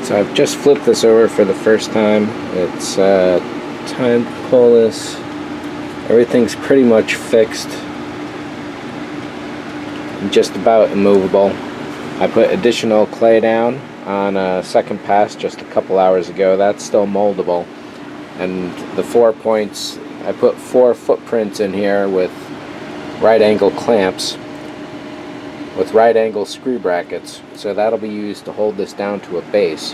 So I've just flipped this over for the first time. It's time to pull this. Everything's pretty much fixed. Just about immovable. I put additional clay down on a second pass just a couple hours ago. That's still moldable. And the 4 points, I put 4 footprints in here with right angle clamps with right angle screw brackets. So that'll be used to hold this down to a base.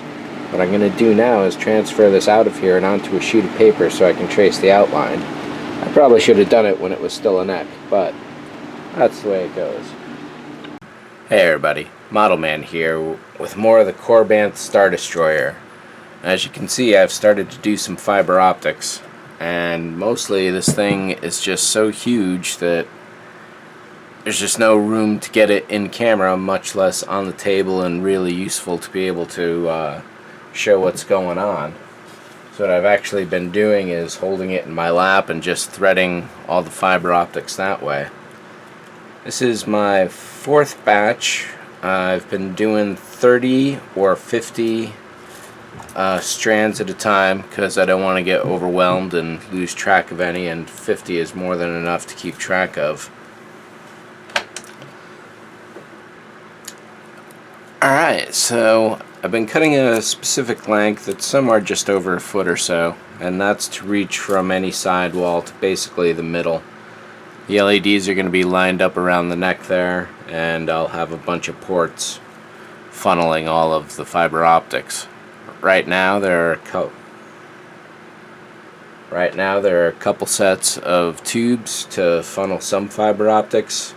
What I'm going to do now is transfer this out of here and onto a sheet of paper so I can trace the outline. I probably should have done it when it was still a neck, but that's the way it goes. Hey everybody, ModelMan here with more of the Korbanth Star Destroyer. As you can see, I've started to do some fiber optics, and mostly this thing is just so huge that there's just no room to get it in camera, much less on the table, and really useful to be able to show what's going on. So what I've actually been doing is holding it in my lap and just threading all the fiber optics that way. This is my 4th batch. I've been doing 30 or 50 strands at a time because I don't want to get overwhelmed and lose track of any, and 50 is more than enough to keep track of. Alright, so I've been cutting a specific length that's somewhere just over a foot or so, and that's to reach from any side wall to basically the middle. The LEDs are going to be lined up around the neck there, and I'll have a bunch of ports funneling all of the fiber optics. Right now there are a couple sets of tubes to funnel some fiber optics.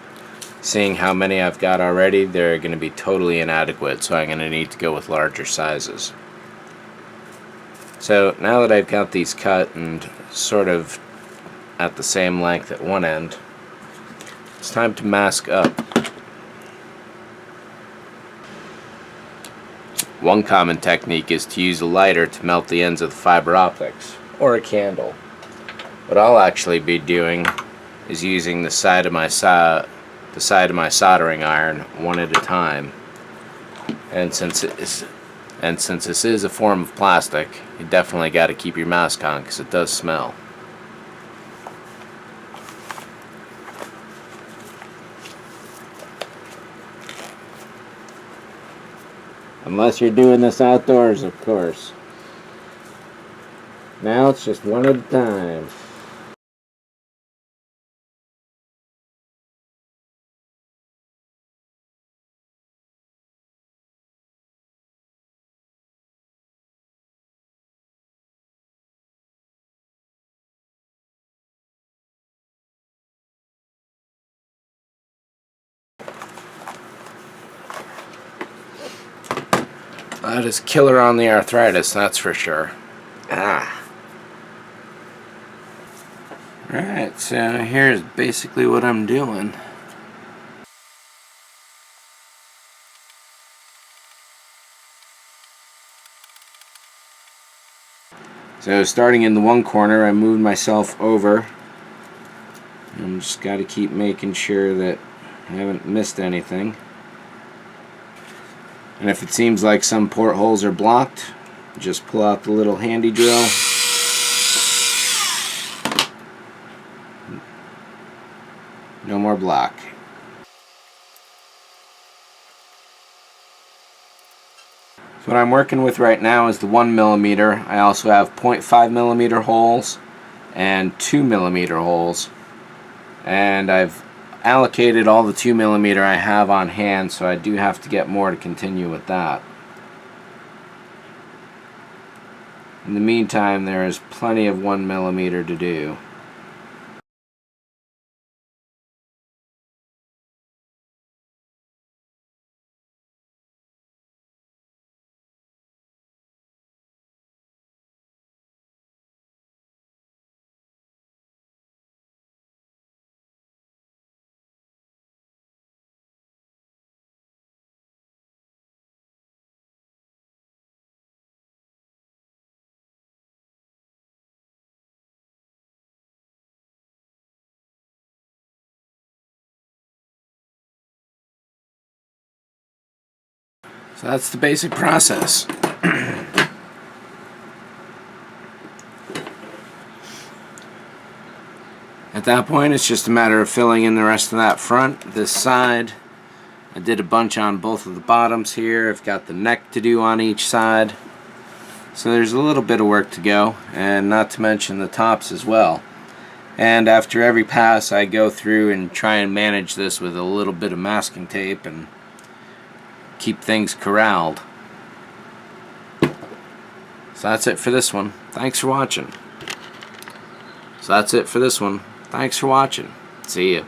Seeing how many I've got already, they're going to be totally inadequate, so I'm going to need to go with larger sizes. So now that I've got these cut and sort of at the same length at one end, it's time to mask up. One common technique is to use a lighter to melt the ends of the fiber optics, or a candle. What I'll actually be doing is using the side of my soldering iron one at a time. And since this is a form of plastic, you definitely got to keep your mask on because it does smell. Unless you're doing this outdoors, of course. Now it's just one at a time. That is killer on the arthritis, that's for sure. Alright, so here's basically what I'm doing. So starting in the one corner, I moved myself over. I'm just got to keep making sure that I haven't missed anything. And if it seems like some portholes are blocked, just pull out the little handy drill. No more block. So what I'm working with right now is the 1mm. I also have 0.5mm holes and 2mm holes. And I've allocated all the 2mm I have on hand, so I do have to get more to continue with that. In the meantime, there is plenty of 1mm to do. So that's the basic process. At that point, it's just a matter of filling in the rest of that front. This side, I did a bunch on both of the bottoms here. I've got the neck to do on each side. So there's a little bit of work to go, and not to mention the tops as well. And after every pass, I go through and try and manage this with a little bit of masking tape and keep things corralled. So that's it for this one. Thanks for watching. See ya.